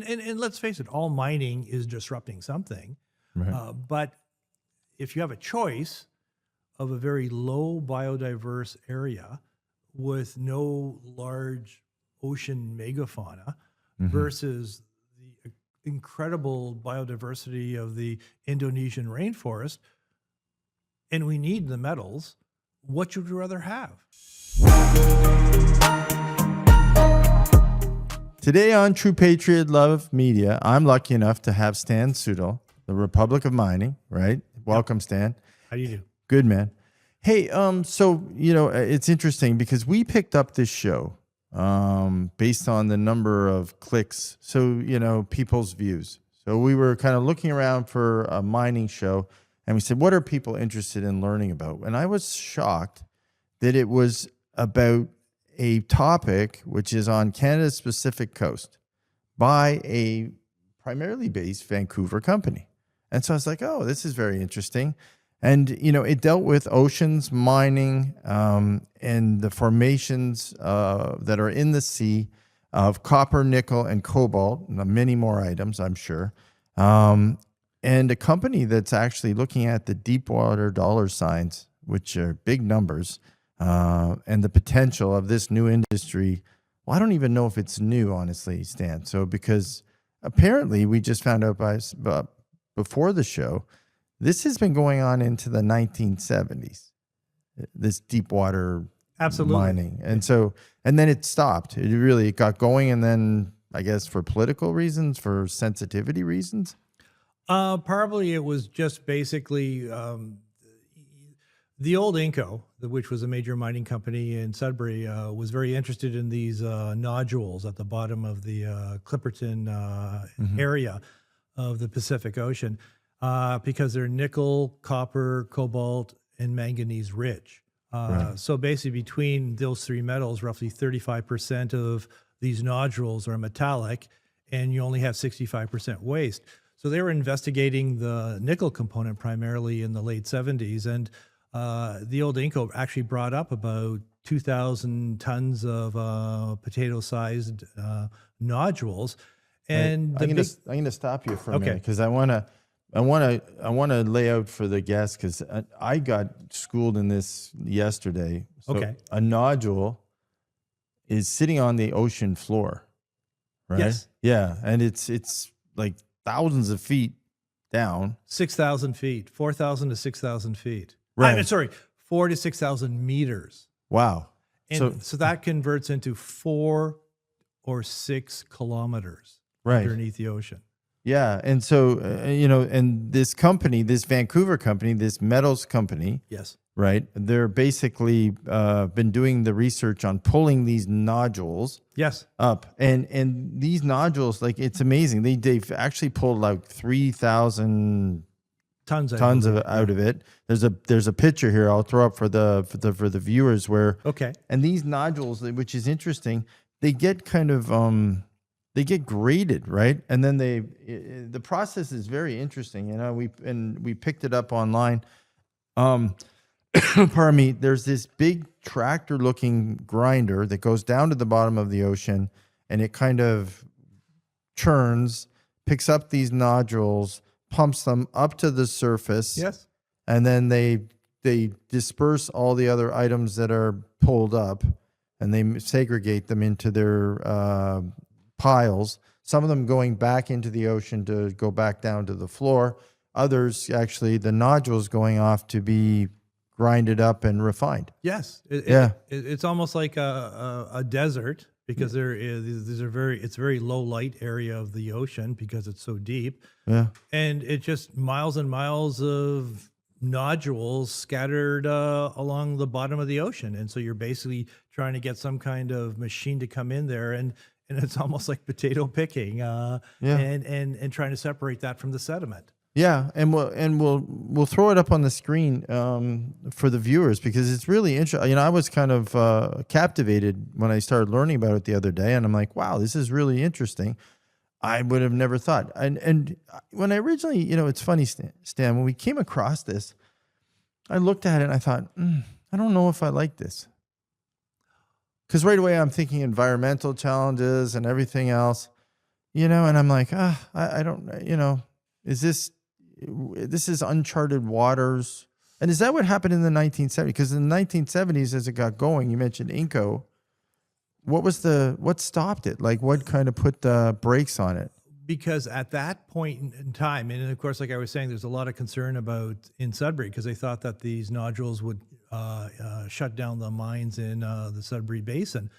and let's face it, all mining is disrupting something. Right. But if you have a choice of a very low biodiverse area with no large ocean megafauna versus the incredible biodiversity of the Indonesian rainforest, and we need the metals, what would you rather have? Today on True Patriot Love Media, I'm lucky enough to have Stan Sudol, the Republic of Mining, right? Welcome, Stan. How do you do? Good, man. Hey, so, it's interesting because we picked up this show based on the number of clicks. So, people's views. So we were kind of looking around for a mining show and we said, what are people interested in learning about? And I was shocked that it was about a topic which is on Canada's Pacific coast by a primarily based Vancouver company. And so I was like, oh, this is very interesting. And, it dealt with oceans, mining, and the formations that are in the sea of copper, nickel, and cobalt, and many more items, I'm sure. And a company that's actually looking at the deep water dollar signs, which are big numbers, and the potential of this new industry. Well, I don't even know if it's new, honestly, Stan. So because apparently we just found out before the show, this has been going on into the 1970s, this deep water mining. And then it stopped. It got going. And then I guess for political reasons, for sensitivity reasons. Probably it was just basically the old Inco, which was a major mining company in Sudbury, was very interested in these nodules at the bottom of the Clipperton area of the Pacific Ocean because they're nickel, copper, cobalt, and manganese rich. Right. So basically between those three metals, roughly 35% of these nodules are metallic, and you only have 65% waste. So they were investigating the nickel component primarily in the late 70s, and the old Inco actually brought up about 2,000 tons of potato-sized nodules. And I'm going to stop you for a minute because I want to lay out for the guests because I got schooled in this yesterday. So a nodule is sitting on the ocean floor, right? Yes. Yeah, and it's like thousands of feet down. 6,000 feet, 4,000 to 6,000 feet. Right. I'm sorry, 4,000 to 6,000 meters. Wow. And so that converts into 4 or 6 kilometers underneath the ocean. Yeah. And so, and this company, this Vancouver company, this metals company. Yes. Right. They're basically been doing the research on pulling these nodules. Yes. Up. And these nodules, like, it's amazing. They've actually pulled like 3,000 tons out of it. There's a picture here I'll throw up for the viewers where and these nodules, which is interesting, they get kind of they get graded, right? And then the process is very interesting. We picked it up online. Pardon me. There's this big tractor looking grinder that goes down to the bottom of the ocean, and it kind of churns, picks up these nodules, pumps them up to the surface. Yes. And then they disperse all the other items that are pulled up, and they segregate them into their piles. Some of them going back into the ocean to go back down to the floor. Others, actually, the nodules going off to be grinded up and refined. Yes. It's almost like a desert because it's a very low light area of the ocean because it's so deep. Yeah. And it's just miles and miles of nodules scattered along the bottom of the ocean. And so you're basically trying to get some kind of machine to come in there and it's almost like potato picking and trying to separate that from the sediment. Yeah, and we'll throw it up on the screen for the viewers because it's really interesting. I was kind of captivated when I started learning about it the other day, and I'm like, wow, this is really interesting. I would have never thought. And when I originally, it's funny, Stan, when we came across this, I looked at it and I thought, I don't know if I like this. Because right away I'm thinking environmental challenges and everything else. and I'm like, I don't, is this is uncharted waters. And is that what happened in the 1970s? Because in the 1970s, as it got going, you mentioned Inco. What stopped it? Like, what kind of put the brakes on it? Because at that point in time, and of course, like I was saying, there's a lot of concern about in Sudbury because they thought that these nodules would shut down the mines in the Sudbury Basin.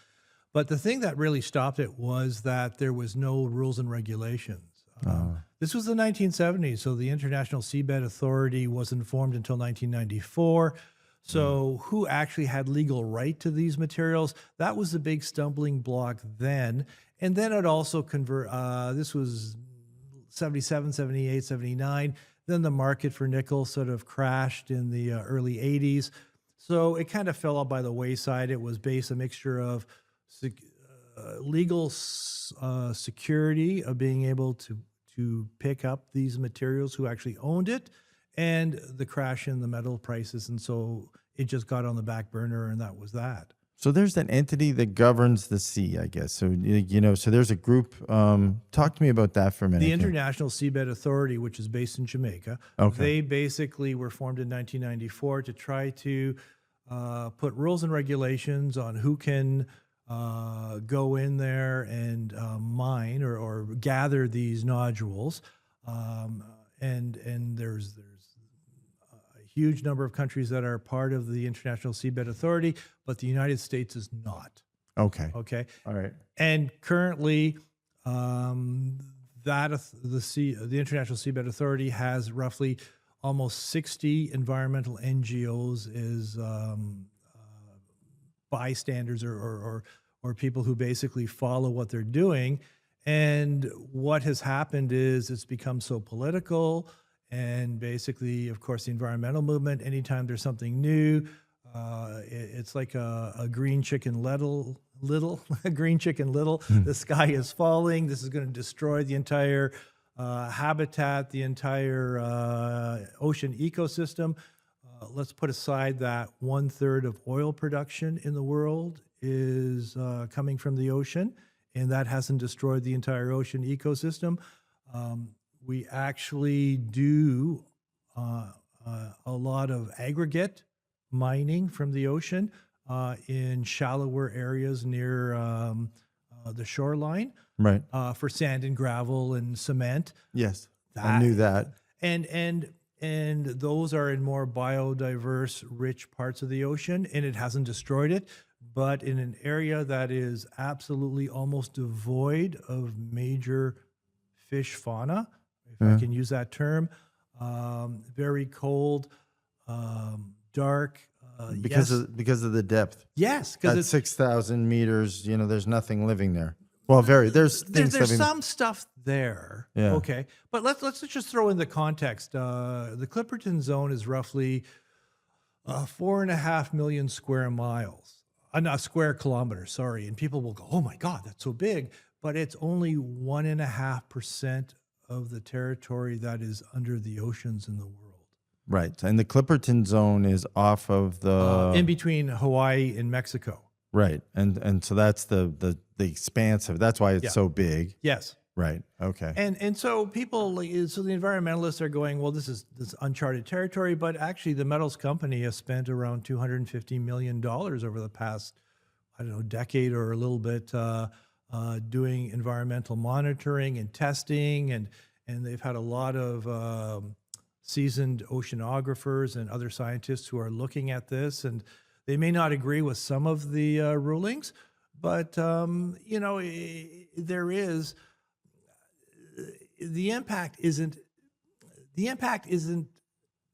But the thing that really stopped it was that there was no rules and regulations. This was the 1970s, so the International Seabed Authority wasn't formed until 1994. So who actually had legal right to these materials? That was the big stumbling block then. And then it also this was 77, 78, 79. Then the market for nickel sort of crashed in the early 80s. So it kind of fell out by the wayside. It was based a mixture of legal security of being able to pick up these materials, who actually owned it, and the crash in the metal prices. And so it just got on the back burner, and that was that. So there's an entity that governs the sea, I guess. So, so there's a group. Talk to me about that for a minute. The International Seabed Authority, which is based in Jamaica, they basically were formed in 1994 to try to put rules and regulations on who can go in there and mine or gather these nodules. And there's a huge number of countries that are part of the International Seabed Authority, but the United States is not. Okay. All right. And currently, the International Seabed Authority has roughly almost 60 environmental NGOs as bystanders or people who basically follow what they're doing. And what has happened is it's become so political, and basically, of course, the environmental movement, anytime there's something new, it's like a green chicken little, a green chicken little, the sky is falling. This is going to destroy the entire habitat, the entire ocean ecosystem. Let's put aside that 1/3 of oil production in the world is coming from the ocean, and that hasn't destroyed the entire ocean ecosystem. We actually do a lot of aggregate mining from the ocean in shallower areas near the shoreline, right? For sand and gravel and cement. Yes, I knew that. And those are in more biodiverse, rich parts of the ocean, and it hasn't destroyed it. But in an area that is absolutely almost devoid of major fish fauna, if I can use that term, very cold, dark. Because of the depth. Yes, because at 6,000 meters, there's nothing living there. Well, there's things there's living. some stuff there. Yeah. Okay, but let's just throw in the context. The Clipperton Zone is roughly 4.5 million square miles. Not square kilometers, sorry. And people will go, oh my God, that's so big. But it's only 1.5% of the territory that is under the oceans in the world. Right. And the Clipperton Zone is off of the... in between Hawaii and Mexico. Right. And so that's the expanse of... That's why it's so big. Yes. Right. Okay. And so people, so the environmentalists are going, well, this is uncharted territory, but actually the metals company has spent around $250 million over the past, decade or a little bit, doing environmental monitoring and testing, and they've had a lot of seasoned oceanographers and other scientists who are looking at this, and they may not agree with some of the rulings, but there is. The impact isn't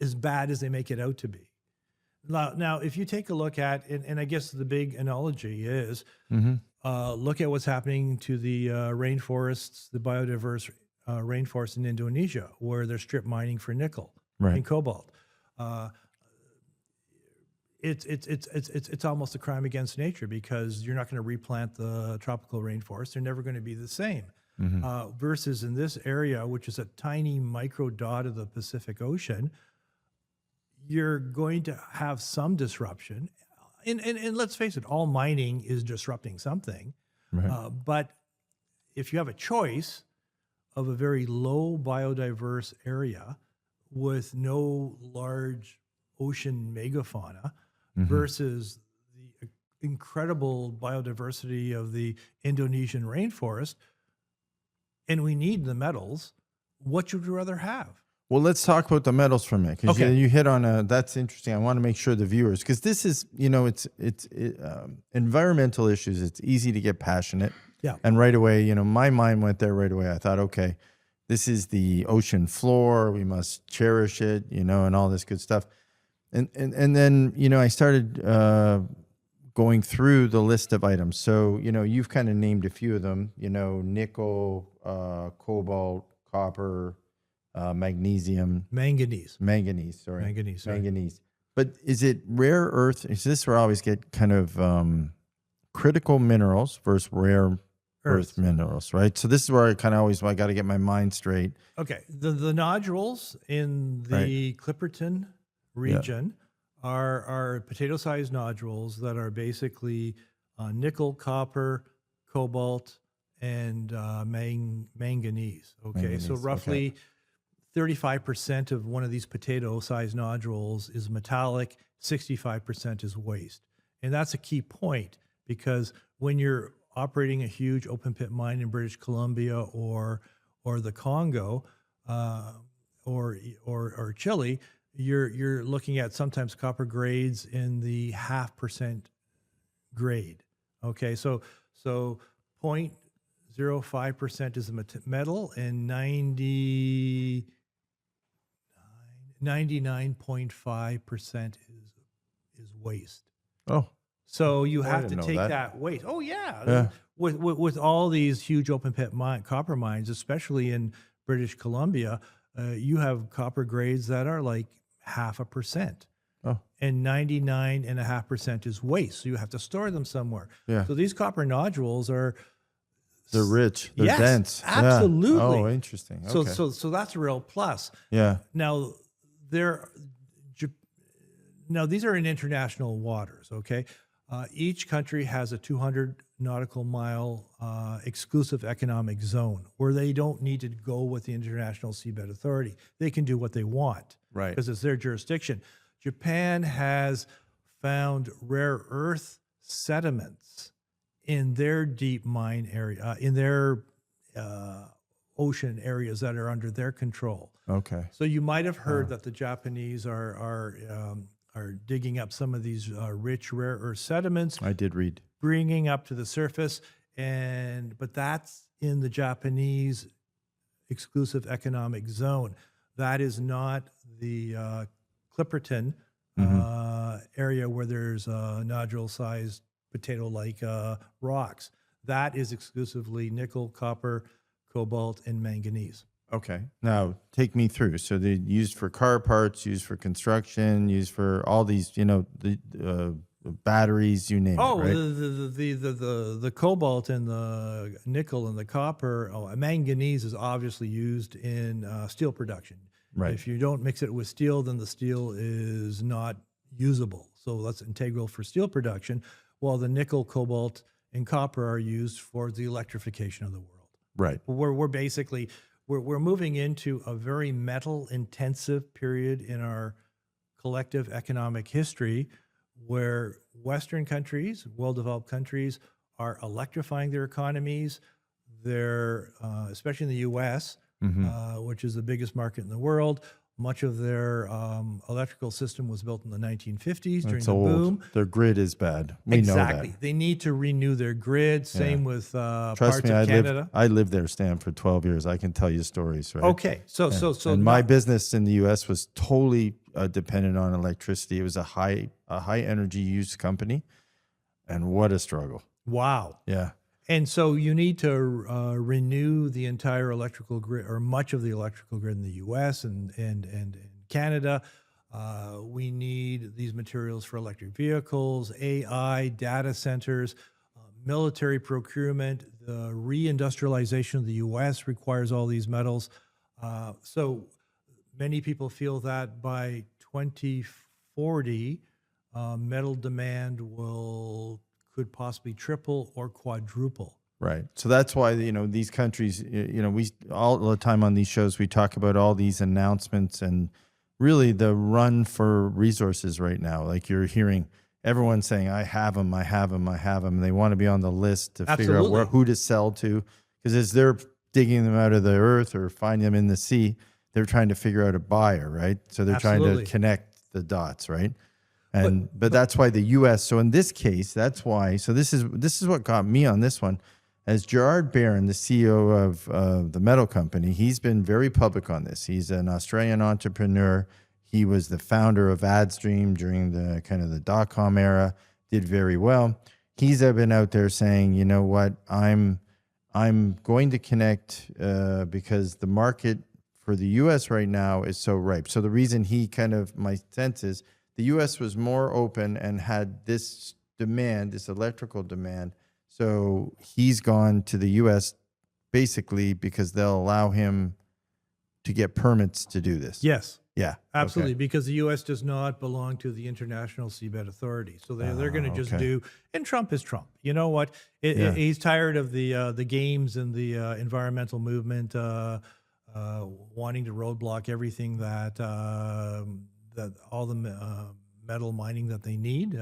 as bad as they make it out to be. Now, if you take a look at, and I guess the big analogy is, look at what's happening to the rainforests, the biodiverse rainforests in Indonesia, where they're strip mining for nickel and cobalt. It's almost a crime against nature, because you're not going to replant the tropical rainforests; they're never going to be the same. Versus in this area, which is a tiny micro dot of the Pacific Ocean, you're going to have some disruption. And let's face it, all mining is disrupting something. Right. But if you have a choice, of a very low biodiverse area with no large ocean megafauna versus the incredible biodiversity of the Indonesian rainforest, and we need the metals, what would you rather have? Well, let's talk about the metals for a minute, because Okay. you hit on a, that's interesting. I want to make sure the viewers, because this is, environmental issues. It's easy to get passionate. Yeah. And right away, my mind went there right away. I thought, okay, this is the ocean floor. We must cherish it, and all this good stuff. And then, I started going through the list of items. So, you've kind of named a few of them, nickel, cobalt, copper, magnesium, Manganese. manganese. But is it rare earth? Is this where I always get kind of critical minerals versus rare earth minerals, right? So this is where I kind of always, I got to get my mind straight. Okay. The nodules in the Clipperton region are potato-sized nodules that are basically nickel, copper, cobalt, and manganese. Okay. Manganese, So roughly 35% of one of these potato-sized nodules is metallic, 65% is waste. And that's a key point, because when you're operating a huge open pit mine in British Columbia or the Congo or Chile, you're looking at sometimes copper grades in the 0.5% grade. Okay, so 0.05% is a metal, and 99.5% is waste. Oh, so you have to didn't know take that. that waste. Oh yeah. Yeah. With all these huge open pit copper mines, especially in British Columbia, you have copper grades that are like 0.5%. Oh. And 99.5% is waste. So you have to store them somewhere. Yeah. So these copper nodules are, they're rich. They're yes, dense. Yeah. absolutely. Oh, interesting. Okay. So that's a real plus. Yeah. Now these are in international waters. Okay, each country has a 200 nautical mile exclusive economic zone where they don't need to go with the International Seabed Authority. They can do what they want, Right. because it's their jurisdiction. Japan has found rare earth sediments in their deep mine area, in their ocean areas that are under their control. Okay. So you might have heard that the Japanese are digging up some of these rich rare earth sediments, I did read. bringing up to the surface, but that's in the Japanese exclusive economic zone. That is not the Clipperton area where there's nodule-sized potato-like rocks. That is exclusively nickel, copper, cobalt, and manganese. Okay. Now take me through. So they're used for car parts, used for construction, used for all these, the batteries, you name it, right? The cobalt and the nickel and the copper, manganese is obviously used in steel production. Right. If you don't mix it with steel, then the steel is not usable. So that's integral for steel production, while the nickel, cobalt, and copper are used for the electrification of the world. Right. We're basically we're moving into a very metal intensive period in our collective economic history, where Western countries, well-developed countries, are electrifying their economies. They're especially in the U.S., which is the biggest market in the world. Much of their electrical system was built in the 1950s during It's the old. boom. Their grid is bad. We know Exactly. that. They need to renew their grid. Same with Trust parts me, of Canada. I lived there, Stan, for 12 years. I can tell you stories, right? Okay. So And my business in the U.S. was totally dependent on electricity. It was a high energy use company, and what a struggle. wow. Yeah. And so you need to renew the entire electrical grid, or much of the electrical grid in the U.S. and Canada. We need these materials for electric vehicles, AI, data centers, military procurement. The reindustrialization of the U.S. requires all these metals. So many people feel that by 2040, metal demand could possibly triple or quadruple. Right. So that's why, these countries, we all the time on these shows, we talk about all these announcements and really the run for resources right now. Like you're hearing everyone saying, I have them, I have them, I have them. And they want to be on the list to figure out Absolutely. who to sell to. Because as they're digging them out of the earth or finding them in the sea, they're trying to figure out a buyer, right? So they're trying to Absolutely. connect the dots, right? But, But that's why the U.S. So in this case, that's why. So this is what got me on this one. As Gerard Barron, the CEO of the metal company, he's been very public on this. He's an Australian entrepreneur. He was the founder of AdStream during the kind of the dot-com era. Did very well. He's been out there saying, you know what, I'm going to connect because the market for the U.S. right now is so ripe. So the reason my sense is the U.S. was more open and had this demand, this electrical demand. So he's gone to the U.S. basically because they'll allow him to get permits to do this. yes. Yeah. Absolutely, Okay. because the U.S. does not belong to the International Seabed Authority, so they're going to just Okay. do. And Trump is Trump. You know what? Yeah. He's tired of the games and the environmental movement, wanting to roadblock everything that all the metal mining that they need,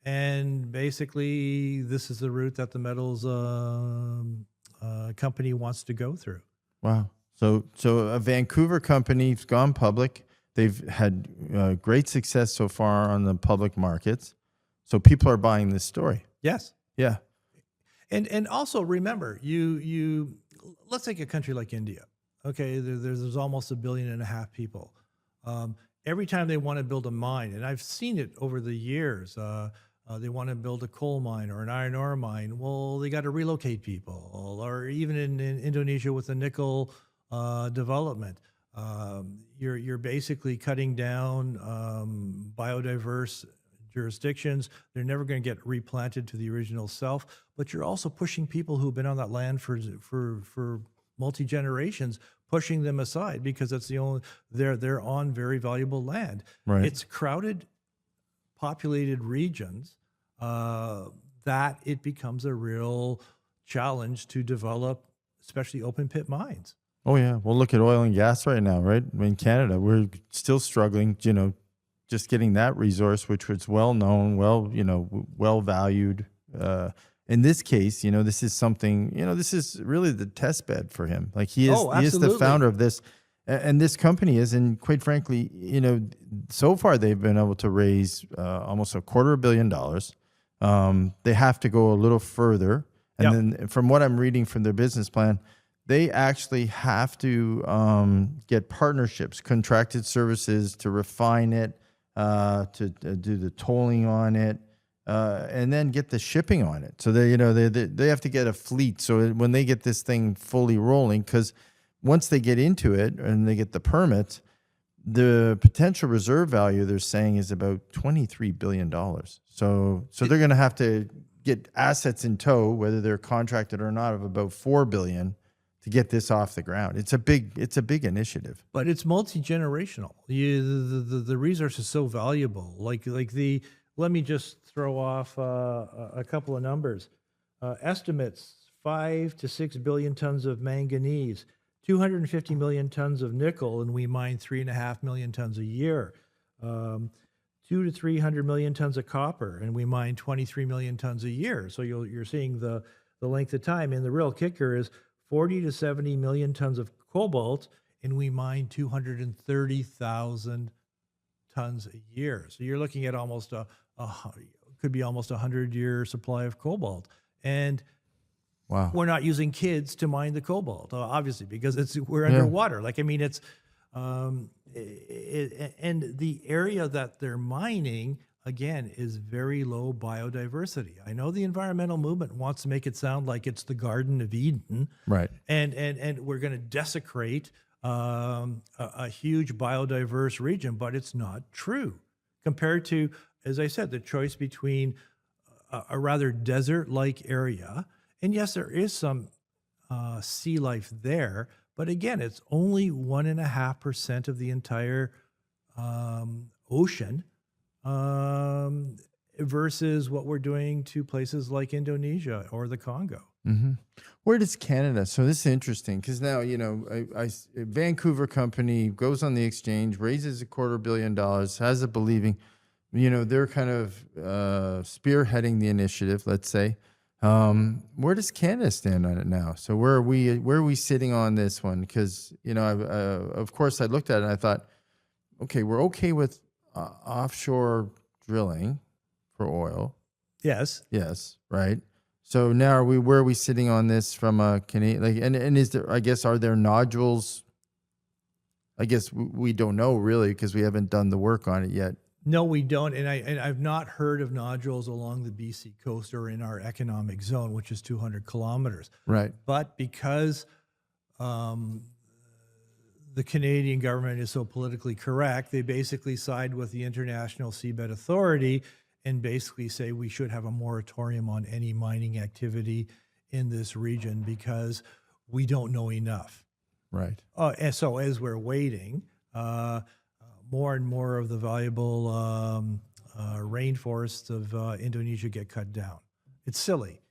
and basically this is the route that the metals company wants to go through. Wow. So a Vancouver company's gone public. They've had great success so far on the public markets. So people are buying this story. Yes. Yeah. And also remember, you let's take a country like India. Okay, there's almost 1.5 billion people. Every time they want to build a mine, and I've seen it over the years, they want to build a coal mine or an iron ore mine. Well, they got to relocate people, or even in Indonesia with the nickel development, you're basically cutting down biodiverse jurisdictions. They're never going to get replanted to the original self, but you're also pushing people who've been on that land for multi generations, pushing them aside because it's the only they're on very valuable land. Right. It's crowded, populated regions that it becomes a real challenge to develop, especially open pit mines. Oh yeah. Well, look at oil and gas right now, right? In Canada, we're still struggling, just getting that resource, which was well known, well valued. In this case, this is something, this is really the test bed for him. Like he is the absolutely. founder of this, and this company is, and quite frankly, so far they've been able to raise almost $250 million. They have to go a little further, and then from what I'm reading from their business plan, they actually have to get partnerships, contracted services to refine it, to do the tolling on it, and then get the shipping on it. So they have to get a fleet. So when they get this thing fully rolling, because once they get into it and they get the permit, the potential reserve value they're saying is about $23 billion. So they're going to have to get assets in tow, whether they're contracted or not, of about $4 billion to get this off the ground. It's a big initiative. But it's multi-generational. The resource is so valuable. Let me just throw off a couple of numbers. Estimates: 5 to 6 billion tons of manganese, 250 million tons of nickel, and we mine 3.5 million tons a year. 200 to 300 million tons of copper, and we mine 23 million tons a year. So you're seeing the length of time. And the real kicker is 40 to 70 million tons of cobalt, and we mine 230,000 tons a year. So you're looking at almost could be almost 100-year supply of cobalt. And Wow. we're not using kids to mine the cobalt, obviously, because we're underwater. It's and the area that they're mining, again, is very low biodiversity. I know the environmental movement wants to make it sound like it's the Garden of Eden, Right. and we're going to desecrate a huge biodiverse region, but it's not true compared to, as I said, the choice between a rather desert-like area, and yes, there is some sea life there, but again, it's only 1.5% of the entire ocean, versus what we're doing to places like Indonesia or the Congo. Hmm. Where does Canada? So this is interesting because now, a Vancouver company goes on the exchange, raises $250 million, has a believing, they're kind of spearheading the initiative, let's say. Where does Canada stand on it now? So where are we sitting on this one? Because, of course I looked at it and I thought, okay, we're okay with offshore drilling for oil. Yes. Yes, right. So now where are we sitting on this from a Canadian, like, and is there, I guess, are there nodules? I guess we don't know really because we haven't done the work on it yet. No, we don't. And I've not heard of nodules along the BC coast or in our economic zone, which is 200 kilometers. Right. But because the Canadian government is so politically correct, they basically side with the International Seabed Authority and basically say we should have a moratorium on any mining activity in this region because we don't know enough. Right. And so as we're waiting, more and more of the valuable rainforests of Indonesia get cut down. It's silly.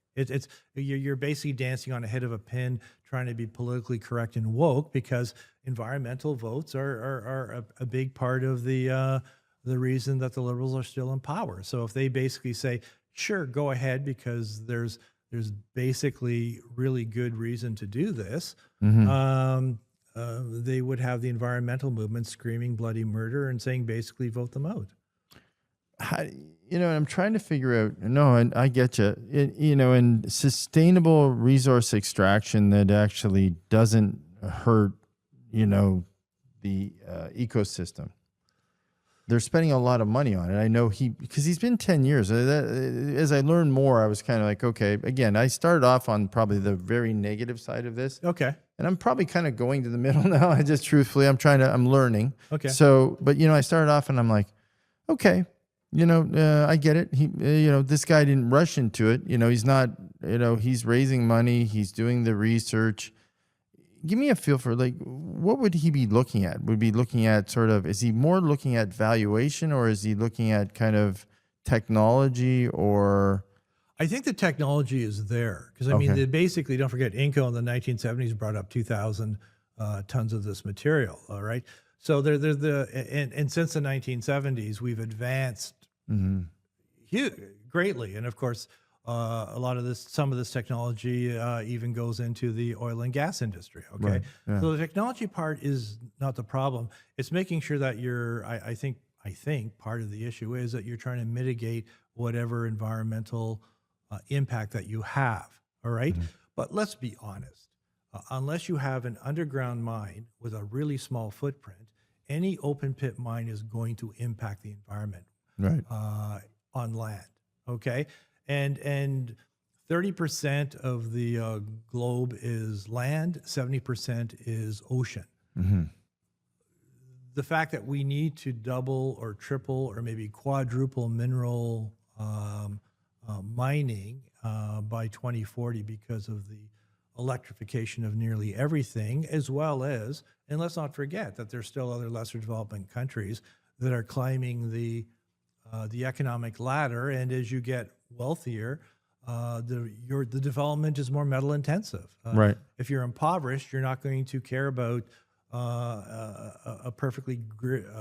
You're basically dancing on the head of a pin, trying to be politically correct and woke because environmental votes are a big part of the reason that the Liberals are still in power. So if they basically say, sure, go ahead because there's basically really good reason to do this, they would have the environmental movement screaming bloody murder and saying basically vote them out. I'm trying to figure out. No, and I get you. In sustainable resource extraction that actually doesn't hurt, the ecosystem. They're spending a lot of money on it. I know because he's been 10 years. As I learned more, I was kind of like, okay, again, I started off on probably the very negative side of this. Okay. And I'm probably kind of going to the middle now. Truthfully, I'm learning. Okay. So, but, I started off and I'm like, okay, I get it. This guy didn't rush into it. He's not, he's raising money. He's doing the research. Give me a feel for what would he be looking at? Would be looking at is he more looking at valuation or is he looking at kind of technology or? I think the technology is there because they basically, don't forget, Inco in the 1970s brought up 2,000 tons of this material. All right. So and since the 1970s, we've advanced greatly. And of course, some of this technology even goes into the oil and gas industry. Okay. Right, yeah. So the technology part is not the problem. It's making sure that I think part of the issue is that you're trying to mitigate whatever environmental impact that you have. All right. But let's be honest. Unless you have an underground mine with a really small footprint, any open pit mine is going to impact the environment on land. Okay. And 30% of the globe is land, 70% is ocean. The fact that we need to double or triple or maybe quadruple mineral mining by 2040 because of the electrification of nearly everything, as well as, and let's not forget that there's still other lesser developing countries that are climbing the economic ladder, and as you get wealthier, the development is more metal intensive. Right. If you're impoverished, you're not going to care about a perfectly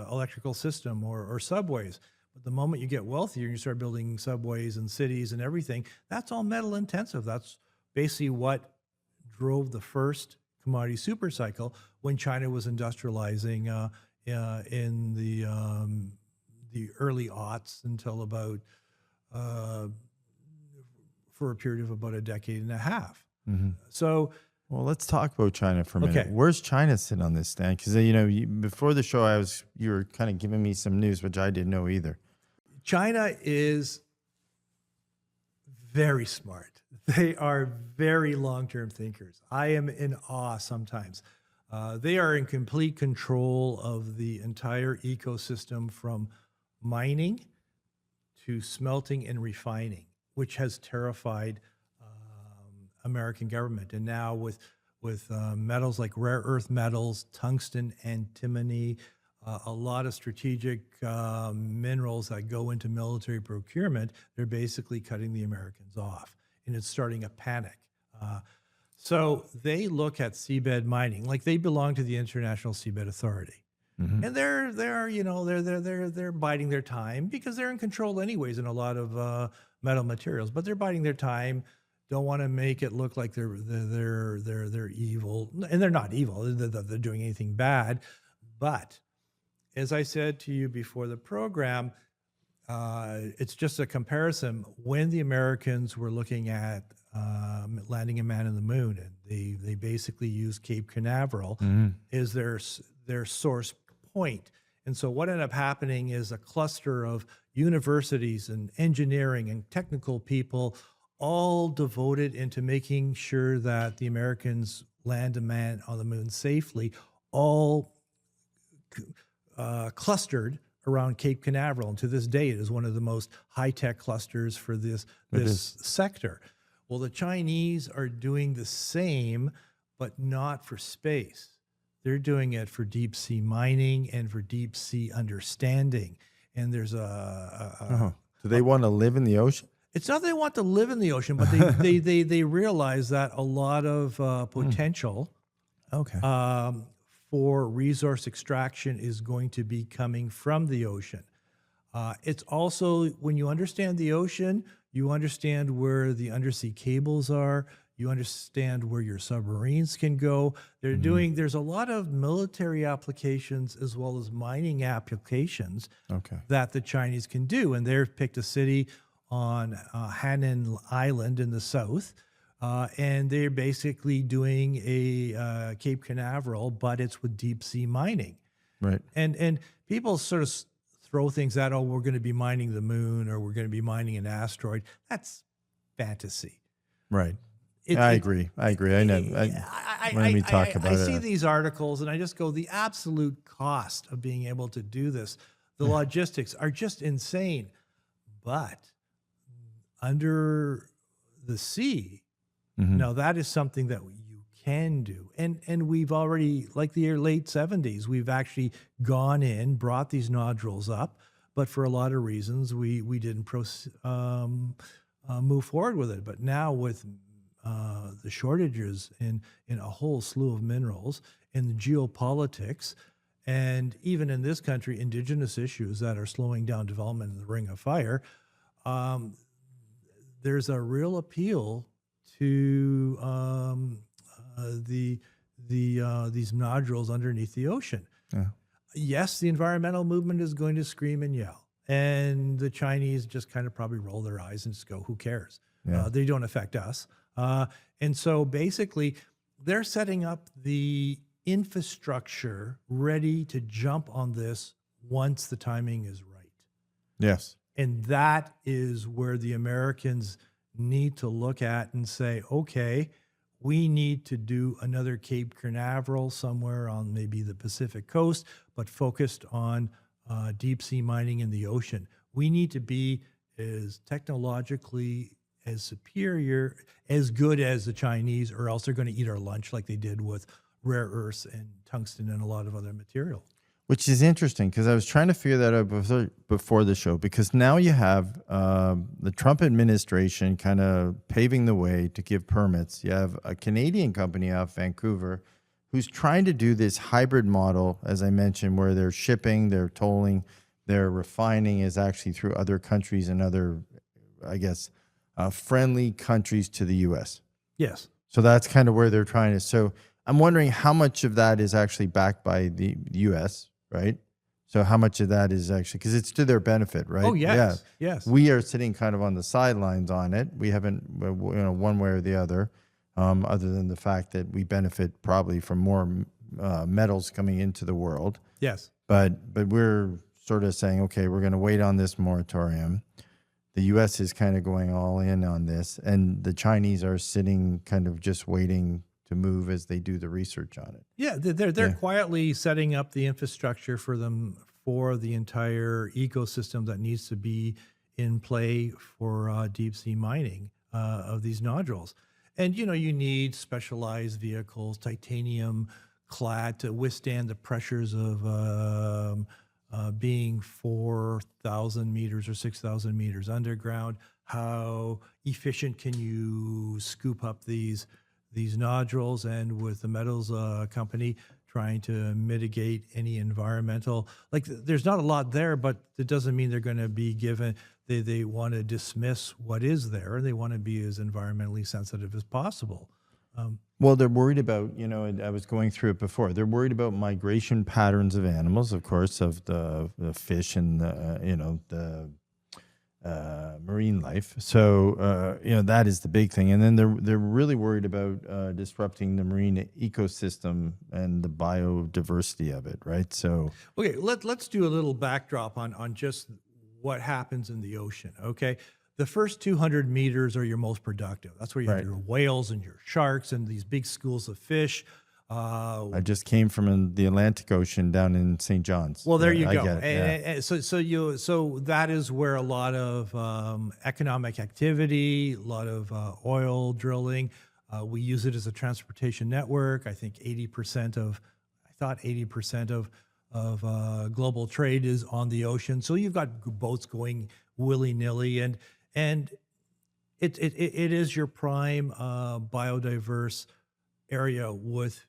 electrical system or subways. But the moment you get wealthier and you start building subways and cities and everything, that's all metal intensive. That's basically what drove the first commodity super cycle when China was industrializing in the early aughts until about for a period of about a decade and a half. So, well, let's talk about China for a minute. Okay. Where's China sit on this, Stan? Because before the show, you were kind of giving me some news which I didn't know either. China is very smart. They are very long-term thinkers. I am in awe sometimes. They are in complete control of the entire ecosystem from mining to smelting and refining, which has terrified American government. And now with metals like rare earth metals, tungsten, antimony, a lot of strategic minerals that go into military procurement, they're basically cutting the Americans off. And it's starting a panic. So they look at seabed mining like they belong to the International Seabed Authority. And they're biding their time because they're in control anyways in a lot of metal materials. But they're biding their time. Don't want to make it look like they're evil, and they're not evil. They're doing anything bad. But as I said to you before the program, it's just a comparison. When the Americans were looking at landing a man on the moon, and they basically used Cape Canaveral is their source point. And so what ended up happening is a cluster of universities and engineering and technical people all devoted into making sure that the Americans land a man on the moon safely, all clustered around Cape Canaveral. And to this day, it is one of the most high-tech clusters for this sector. Well, the Chinese are doing the same, but not for space. They're doing it for deep sea mining and for deep sea understanding. And there's Do they want to live in the ocean? it's not they want to live in the ocean, but they realize that a lot of potential for resource extraction is going to be coming from the ocean. It's also, when you understand the ocean, you understand where the undersea cables are. You understand where your submarines can go. There's a lot of military applications as well as mining applications that the Chinese can do. And they've picked a city on Hainan Island in the south. And they're basically doing a Cape Canaveral, but it's with deep sea mining. Right. And people sort of throw things out, oh, we're going to be mining the moon or we're going to be mining an asteroid. That's fantasy. Right. I agree. I know. When we talk about it, I see these articles and I just go, the absolute cost of being able to do this, the logistics are just insane. But under the sea, now that is something that you can do. And we've already, like the late 70s, we've actually gone in, brought these nodules up, but for a lot of reasons, we didn't move forward with it. But now with the shortages in a whole slew of minerals, in the geopolitics, and even in this country, indigenous issues that are slowing down development in the Ring of Fire, there's a real appeal to these nodules underneath the ocean. Yeah. Yes, the environmental movement is going to scream and yell, and the Chinese just kind of probably roll their eyes and just go, "Who cares? Yeah. They don't affect us." And so basically, they're setting up the infrastructure ready to jump on this once the timing is right. Yes. And that is where the Americans need to look at and say, okay, we need to do another Cape Canaveral somewhere on maybe the Pacific coast, but focused on deep sea mining in the ocean. We need to be as technologically as superior, as good as the Chinese, or else they're going to eat our lunch like they did with rare earths and tungsten and a lot of other material. Which is interesting because I was trying to figure that out before the show, because now you have the Trump administration kind of paving the way to give permits. You have a Canadian company out of Vancouver who's trying to do this hybrid model, as I mentioned, where they're shipping, they're tolling, their refining is actually through other countries and other, I guess, friendly countries to the U.S. Yes. So that's kind of where they're trying to. So I'm wondering how much of that is actually backed by the U.S., right? So how much of that is actually, because it's to their benefit, right? Oh, yes. Yeah. Yes. We are sitting kind of on the sidelines on it. We haven't, one way or the other than the fact that we benefit probably from more metals coming into the world. Yes. But we're sort of saying, okay, we're going to wait on this moratorium. The U.S. is kind of going all in on this, and the Chinese are sitting kind of just waiting to move as they do the research on it. Yeah, they're quietly setting up the infrastructure for the entire ecosystem that needs to be in play for deep sea mining of these nodules. And you need specialized vehicles, titanium clad to withstand the pressures of being 4,000 meters or 6,000 meters underground, how efficient can you scoop up these nodules, and with the metals company trying to mitigate any environmental, like there's not a lot there, but it doesn't mean they're going to be given, they want to dismiss what is there, and they want to be as environmentally sensitive as possible. Well, they're worried about, and I was going through it before. They're worried about migration patterns of animals, of course, of the fish and the marine life. So, that is the big thing. And then they're really worried about disrupting the marine ecosystem and the biodiversity of it, right? So, Okay, let's do a little backdrop on just what happens in the ocean. Okay, the first 200 meters are your most productive. That's where you have Right. your whales and your sharks and these big schools of fish. I just came from the Atlantic Ocean down in St. John's. Well, there you I go. get it, yeah. And so that is where a lot of economic activity, a lot of oil drilling. We use it as a transportation network. I think 80% of global trade is on the ocean. So you've got boats going willy nilly, and it is your prime biodiverse area with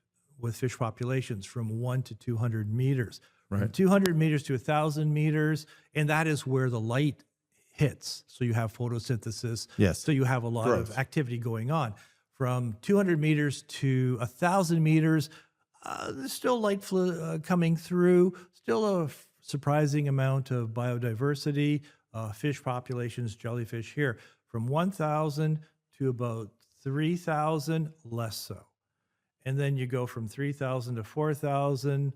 fish populations from 1 to 200 meters, from Right. 200 meters to 1,000 meters, and that is where the light hits. So you have photosynthesis. Yes. So you have a lot Growth. of activity going on. From 200 meters to 1,000 meters, there's still light coming through. Still a surprising amount of biodiversity, fish populations, jellyfish here. From 1,000 to about 3,000, less so. And then you go from 3,000 to 4,000,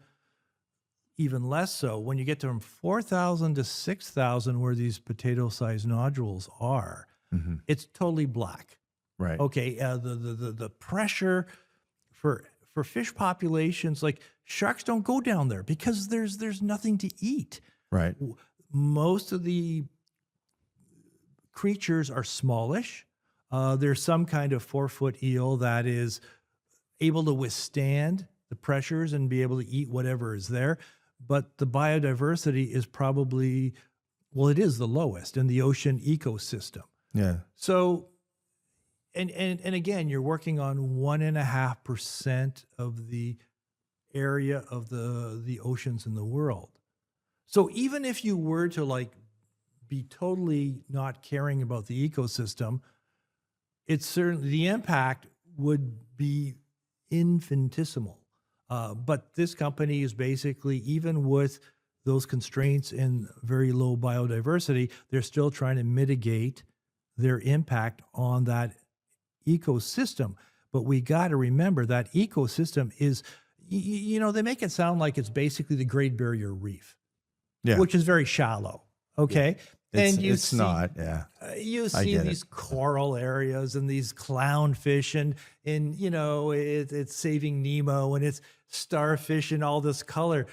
even less so. When you get to from 4,000 to 6,000, where these potato-sized nodules are, it's totally black. Right. Okay, the pressure for fish populations, like sharks, don't go down there because there's nothing to eat. Right. Most of the creatures are smallish. There's some kind of 4-foot eel that is able to withstand the pressures and be able to eat whatever is there. But the biodiversity is probably, well, it is the lowest in the ocean ecosystem. Yeah. So, and again, you're working on 1.5% of the area of the oceans in the world. So even if you were to like be totally not caring about the ecosystem, it's certainly, the impact would be infinitesimal. But this company is basically, even with those constraints and very low biodiversity, they're still trying to mitigate their impact on that ecosystem. But we got to remember that ecosystem is, they make it sound like it's basically the Great Barrier Reef, Yeah. which is very shallow. Okay. It's not. Yeah. You I see get it. these coral areas and these clownfish and it's Saving Nemo and it's starfish and all this color.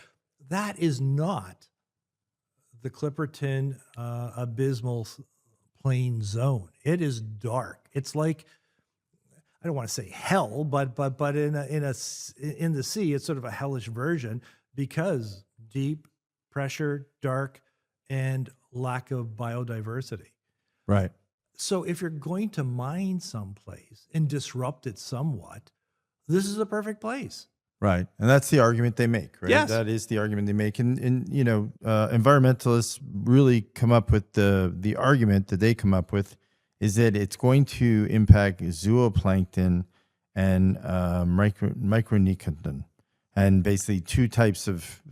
That is not the Clipperton abysmal plain zone. It is dark. It's like, I don't want to say hell, but in the sea, it's sort of a hellish version because deep pressure, dark, and lack of biodiversity. Right. So if you're going to mine someplace and disrupt it somewhat, this is a perfect place. Right. And that's the argument they make, right? Yes. That is the argument they make. And environmentalists really come up with the argument that they come up with is that it's going to impact zooplankton and microneoplankton, and basically two types of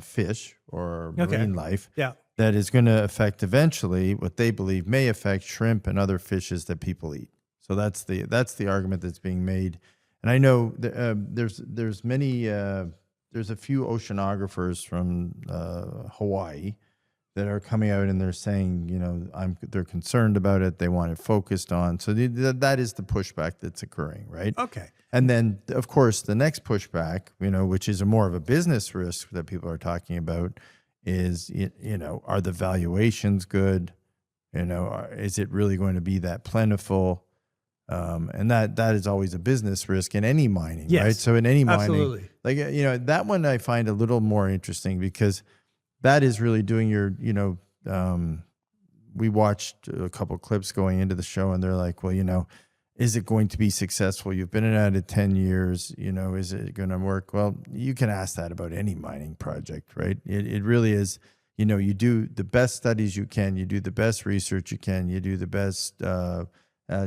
fish or marine life. Yeah. That is going to affect eventually what they believe may affect shrimp and other fishes that people eat. So that's the argument that's being made. And I know there's a few oceanographers from Hawaii that are coming out and they're saying, they're concerned about it. They want it focused on. So that is the pushback that's occurring, right? Okay. And then, of course, the next pushback, which is more of a business risk that people are talking about, is, are the valuations good? Is it really going to be that plentiful? And that is always a business risk in any mining, Yes, right? So in any mining, absolutely. like, that one I find a little more interesting because that is really doing your, we watched a couple clips going into the show, and they're like, well, is it going to be successful? You've been at it 10 years, is it going to work? Well, you can ask that about any mining project, right? It really is, you do the best studies you can, you do the best research you can, you do the best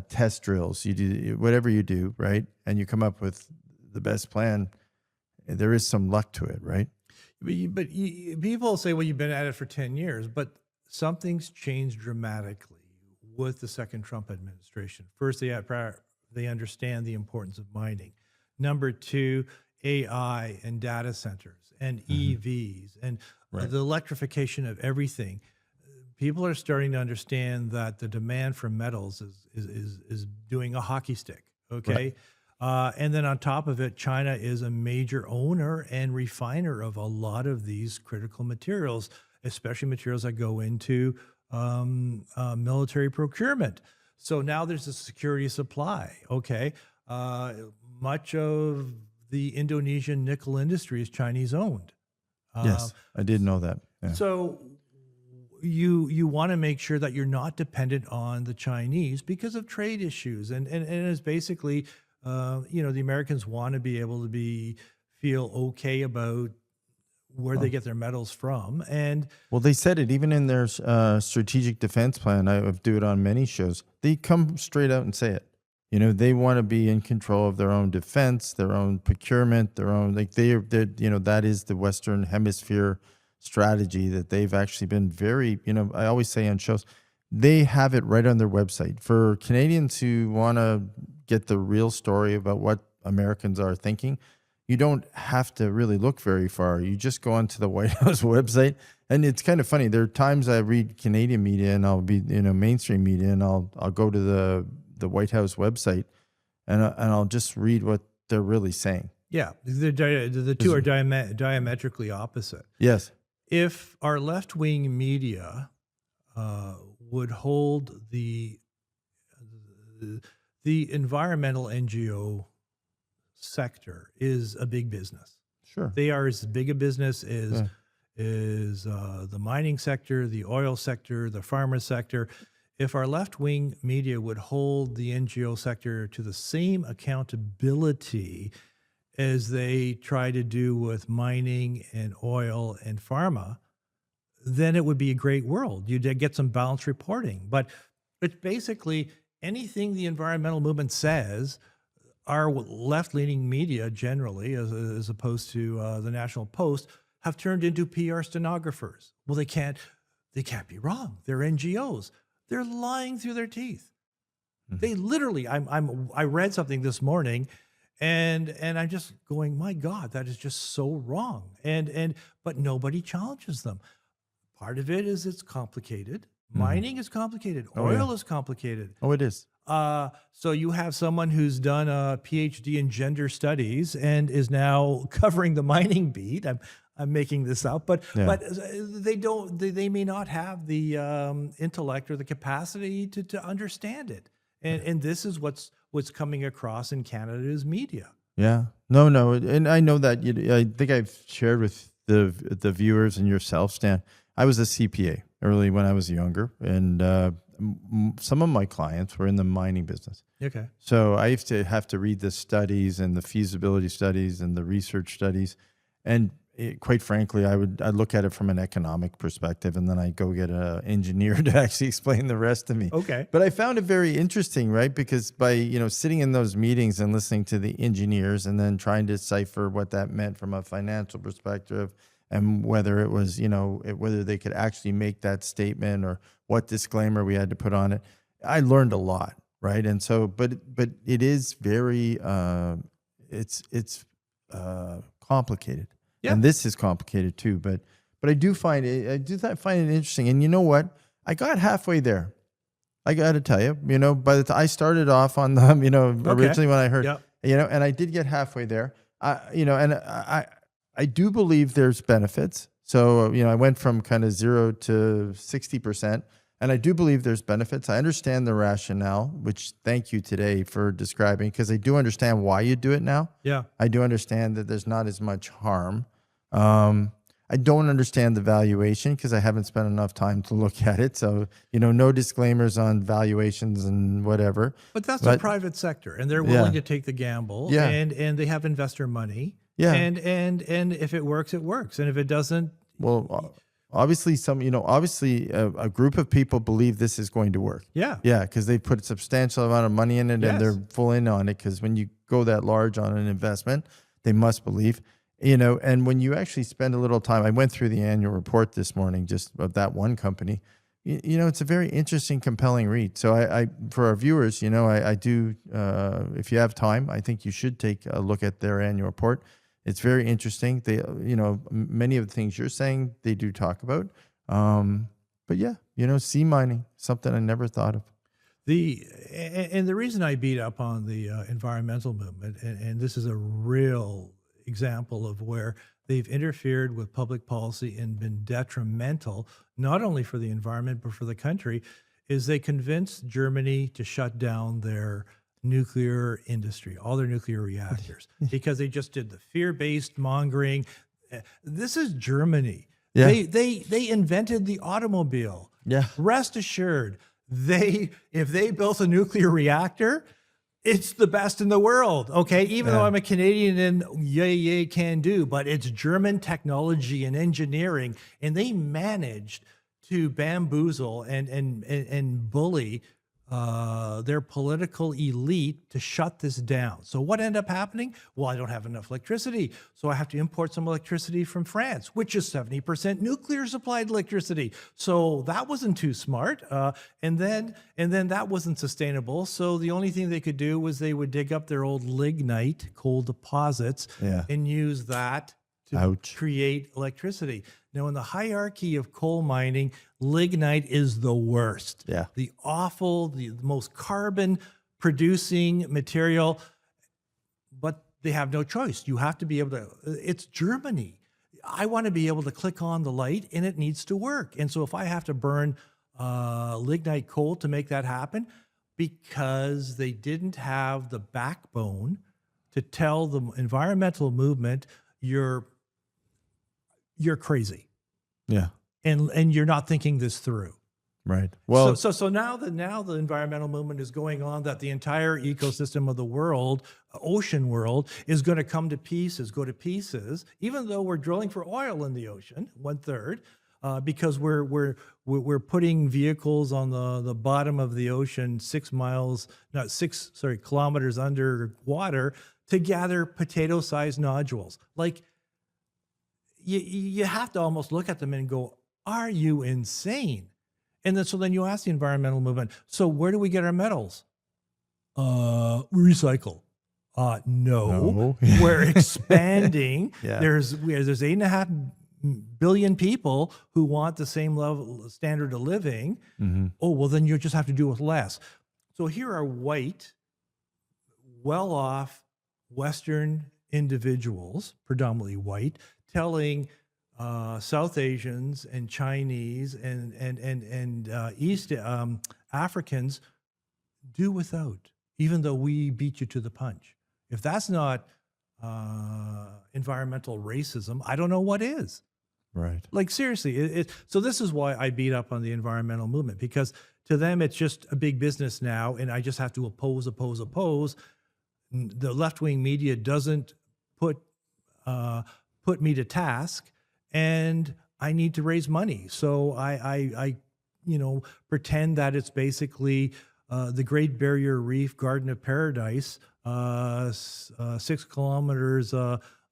test drills, you do whatever you do, right? And you come up with the best plan. There is some luck to it, right? But people say, well, you've been at it for 10 years, but something's changed dramatically with the second Trump administration. First, they understand the importance of mining. Number two, AI and data centers and EVs and the electrification of everything. People are starting to understand that the demand for metals is doing a hockey stick. Okay. And then on top of it, China is a major owner and refiner of a lot of these critical materials, especially materials that go into military procurement. So now there's a security supply. Okay. Much of the Indonesian nickel industry is Chinese owned. Yes, I did know that. Yeah. So you want to make sure that you're not dependent on the Chinese because of trade issues. And it's basically, the Americans want to be able to feel okay about where they get their metals from. And well, they said it even in their strategic defense plan. I do it on many shows. They come straight out and say it. They want to be in control of their own defense, their own procurement, their own, that is the Western Hemisphere strategy that they've actually been very, I always say on shows, they have it right on their website. For Canadians who want to get the real story about what Americans are thinking, you don't have to really look very far. You just go onto the White House website, and it's kind of funny. There are times I read Canadian media, and I'll be mainstream media, and I'll go to the White House website, and I'll just read what they're really saying. Yeah, the two are diametrically opposite. Yes. If our left-wing media would hold the environmental NGO sector is a big business. Sure. They are as big a business as the mining sector, the oil sector, the farmer sector. If our left-wing media would hold the NGO sector to the same accountability as they try to do with mining and oil and pharma, then it would be a great world. You'd get some balanced reporting. But it's basically anything the environmental movement says, our left-leaning media generally, as opposed to the National Post, have turned into PR stenographers. Well, they can't be wrong. They're NGOs. They're lying through their teeth. Mm-hmm. They literally, I read something this morning, and I'm just going, my God, that is just so wrong. But nobody challenges them. Part of it is it's complicated. Mm-hmm. Mining is complicated. Oil is complicated. Oh, it is. So you have someone who's done a PhD in gender studies and is now covering the mining beat. I'm making this up, but they may not have the intellect or the capacity to understand it. And this is what's coming across in Canada's media. Yeah, no, and I know that. I think I've shared with the viewers and yourself, Stan. I was a CPA early when I was younger, and some of my clients were in the mining business. Okay. So I used to have to read the studies and the feasibility studies and the research studies, and quite frankly, I'd look at it from an economic perspective, and then I'd go get an engineer to actually explain the rest to me. Okay. But I found it very interesting, right? Because by sitting in those meetings and listening to the engineers, and then trying to decipher what that meant from a financial perspective, and whether it was whether they could actually make that statement or what disclaimer we had to put on it, I learned a lot, right? And so, but it is very it's complicated. Yeah. And this is complicated too, but I do find it interesting. And you know what? I got halfway there. I got to tell you, by the time I started off on the, originally when I heard, and I did get halfway there. I do believe there's benefits. So, I went from kind of 0 to 60%, and I do believe there's benefits. I understand the rationale, which thank you today for describing, because I do understand why you do it now. Yeah. I do understand that there's not as much harm. I don't understand the valuation because I haven't spent enough time to look at it. So, no disclaimers on valuations and whatever. But that's the private sector, and they're willing to take the gamble, Yeah. and they have investor money. Yeah. And if it works, it works. And if it doesn't, Well, obviously a group of people believe this is going to work. yeah. Yeah, because they put a substantial amount of money in it and they're full in on it. Because when you go that large on an investment, they must believe. And when you actually spend a little time, I went through the annual report this morning just of that one company. It's a very interesting, compelling read. So I for our viewers, I do, if you have time, I think you should take a look at their annual report. It's very interesting. They, many of the things you're saying, they do talk about. But yeah, sea mining, something I never thought of. And the reason I beat up on the environmental movement, and this is a real example of where they've interfered with public policy and been detrimental, not only for the environment, but for the country, is they convinced Germany to shut down their nuclear industry, all their nuclear reactors, because they just did the fear-based mongering. This is Germany. Yeah. They invented the automobile. Yeah. Rest assured, if they built a nuclear reactor, it's the best in the world. Okay, even though I'm a Canadian and yay can do, but it's German technology and engineering, and they managed to bamboozle and bully their political elite to shut this down. So what ended up happening? Well, I don't have enough electricity, so I have to import some electricity from France, which is 70% nuclear supplied electricity. So that wasn't too smart, and then that wasn't sustainable. So the only thing they could do was they would dig up their old lignite coal deposits and use that to create electricity. Now, in the hierarchy of coal mining, lignite is the worst. Yeah. The awful, the most carbon producing material, but they have no choice. You have to be able to, it's Germany. I want to be able to click on the light and it needs to work. And so if I have to burn lignite coal to make that happen, because they didn't have the backbone to tell the environmental movement, you're crazy. Yeah. And you're not thinking this through. Right. Well, so now the environmental movement is going on that the entire ecosystem of the world, ocean world, is going to go to pieces, even though we're drilling for oil in the ocean, 1/3, because we're putting vehicles on the bottom of the ocean 6 kilometers underwater to gather potato-sized nodules. Like, you have to almost look at them and go, are you insane? And then you ask the environmental movement, so where do we get our metals? Recycle. No. We're expanding. There's 8.5 billion people who want the same level standard of living. Oh, well, then you just have to do with less. So here are white, well-off Western individuals, predominantly white, telling South Asians and Chinese and East Africans, do without, even though we beat you to the punch. If that's not environmental racism, I don't know what is. Right. Like, seriously. So this is why I beat up on the environmental movement, because to them it's just a big business now, and I just have to oppose. The left-wing media doesn't put me to task, and I need to raise money. So I pretend that it's basically the Great Barrier Reef, Garden of Paradise, 6 kilometers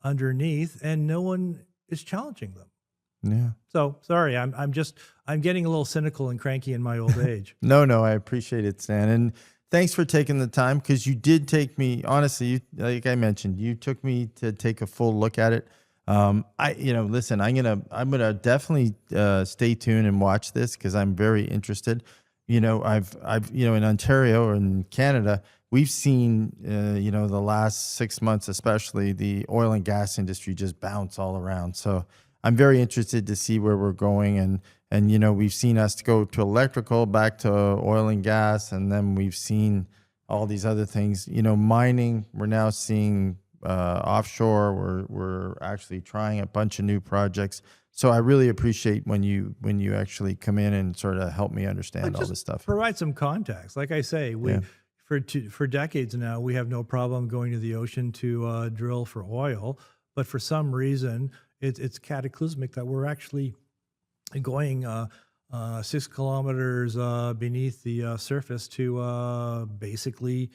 underneath, and no one is challenging them. Yeah. So sorry, I'm getting a little cynical and cranky in my old age. No, I appreciate it, Stan, and thanks for taking the time, because you did take me, honestly, like I mentioned, you took me to take a full look at it. Listen, I'm gonna definitely stay tuned and watch this, because I'm very interested. I've in Ontario or in Canada, we've seen the last 6 months, especially, the oil and gas industry just bounce all around. So I'm very interested to see where we're going, and we've seen us go to electrical, back to oil and gas, and then we've seen all these other things. Mining, we're now seeing offshore. We're actually trying a bunch of new projects. So I really appreciate when you actually come in and sort of help me understand all Just this stuff. provide some context. Like I say, we Yeah. for decades now, we have no problem going to the ocean to drill for oil, but for some reason, it's cataclysmic that we're actually going 6 kilometers beneath the surface to basically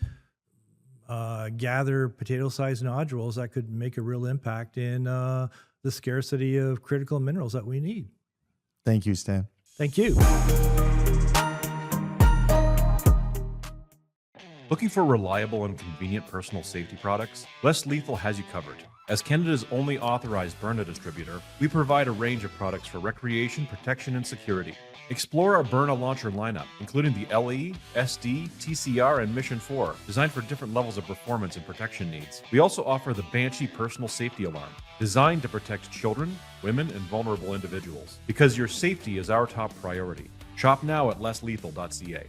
gather potato-sized nodules that could make a real impact in the scarcity of critical minerals that we need. Thank you, Stan. Thank you. Looking for reliable and convenient personal safety products? Less Lethal has you covered. As Canada's only authorized Byrna distributor, we provide a range of products for recreation, protection, and security. Explore our Byrna launcher lineup, including the LE, SD, TCR, and Mission 4, designed for different levels of performance and protection needs. We also offer the Banshee personal safety alarm, designed to protect children, women, and vulnerable individuals. Because your safety is our top priority. Shop now at lesslethal.ca.